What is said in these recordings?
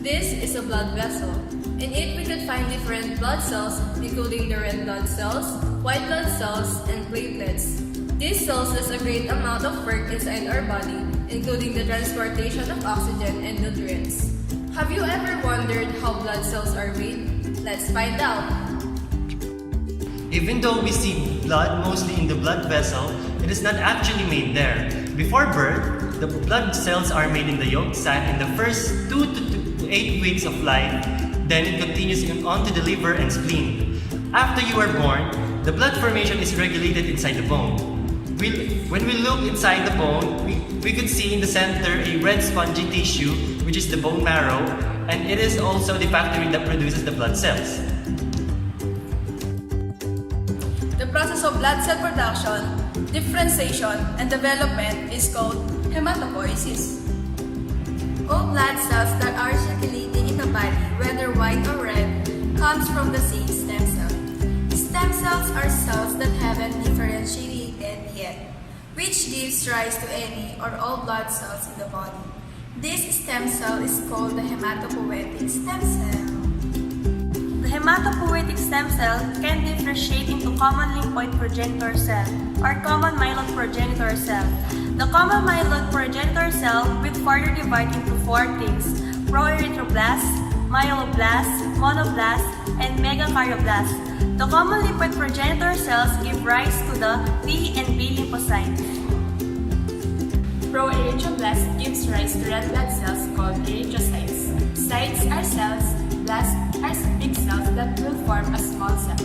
This is a blood vessel. In it, we could find different blood cells, including the red blood cells, white blood cells, and platelets. These cells do a great amount of work inside our body, including the transportation of oxygen and nutrients. Have you ever wondered how blood cells are made? Let's find out. Even though we see blood mostly in the blood vessel, it is not actually made there. Before birth, the blood cells are made in the yolk sac in the first 2 to 8 weeks of life. Then it continues on to the liver and spleen. After you are born, the blood formation is regulated inside the bone. When we look inside the bone, we could see in the center a red spongy tissue, which is the bone marrow, and it is also the factory that produces the blood cells. The process of blood cell production, differentiation, and development is called hematopoiesis. All blood cells that are circulating in the body, whether white or red, comes from the same stem cell. Stem cells are cells that haven't differentiated yet, which gives rise to any or all blood cells in the body. This stem cell is called the hematopoietic stem cell. The hematopoietic stem cell can differentiate into common lymphoid progenitor cell or common myeloid progenitor cell. The common myeloid progenitor cell will further divide into 4 things: proerythroblast, myeloblasts, monoblast, and megakaryoblast. The common lymphoid progenitor cells give rise to the T and B lymphocytes. Proerythroblast gives rise to red blood cells called erythrocytes. Cytes are cells, blasts are big cells that will form a small cell.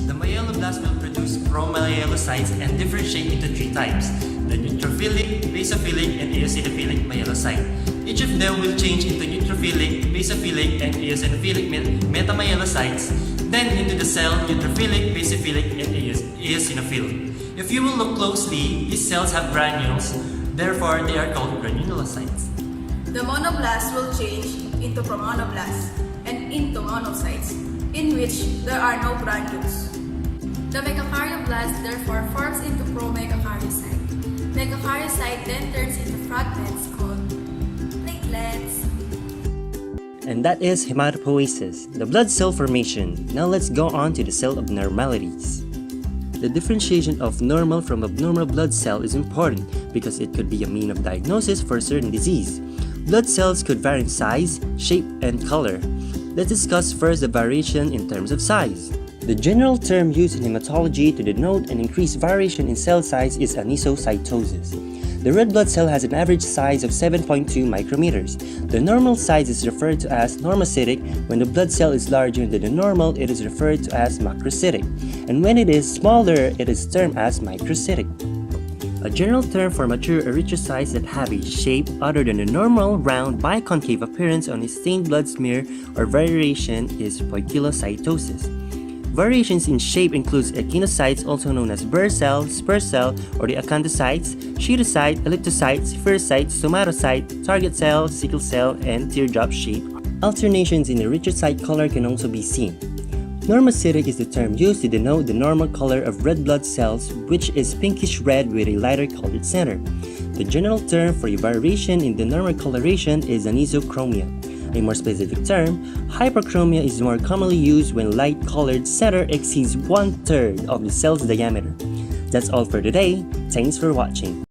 The myeloblast will produce promyelocytes and differentiate into 3 types: the neutrophilic, basophilic, and eosinophilic myelocyte. Each of them will change into neutrophilic, basophilic, and eosinophilic metamyelocytes, then into the cell neutrophilic, basophilic, and eosinophil. If you will look closely, these cells have granules, therefore they are called granulocytes. The monoblast will change into promonoblasts and into monocytes, in which there are no granules. The megakaryoblast therefore forms into promegakaryocyte. Megakaryocyte then turns into fragments called platelets. And that is hematopoiesis, the blood cell formation. Now let's go on to the cell abnormalities. The differentiation of normal from abnormal blood cell is important because it could be a mean of diagnosis for a certain disease. Blood cells could vary in size, shape, and color. Let's discuss first the variation in terms of size. The general term used in hematology to denote an increased variation in cell size is anisocytosis. The red blood cell has an average size of 7.2 micrometers. The normal size is referred to as normocytic. When the blood cell is larger than the normal, it is referred to as macrocytic. And when it is smaller, it is termed as microcytic. A general term for mature erythrocytes that have a shape other than the normal, round, biconcave appearance on a stained blood smear or variation is poikilocytosis. Variations in shape includes echinocytes, also known as Burr cell, spur cell, or the acanthocytes, schistocyte, elliptocytes, spherocyte, somatocyte, target cell, sickle cell, and teardrop shape. Alternations in erythrocyte color can also be seen. Normocytic is the term used to denote the normal color of red blood cells, which is pinkish red with a lighter colored center. The general term for a variation in the normal coloration is anisochromia. A more specific term, hyperchromia is more commonly used when light-colored center exceeds 1/3 of the cell's diameter. That's all for today. Thanks for watching.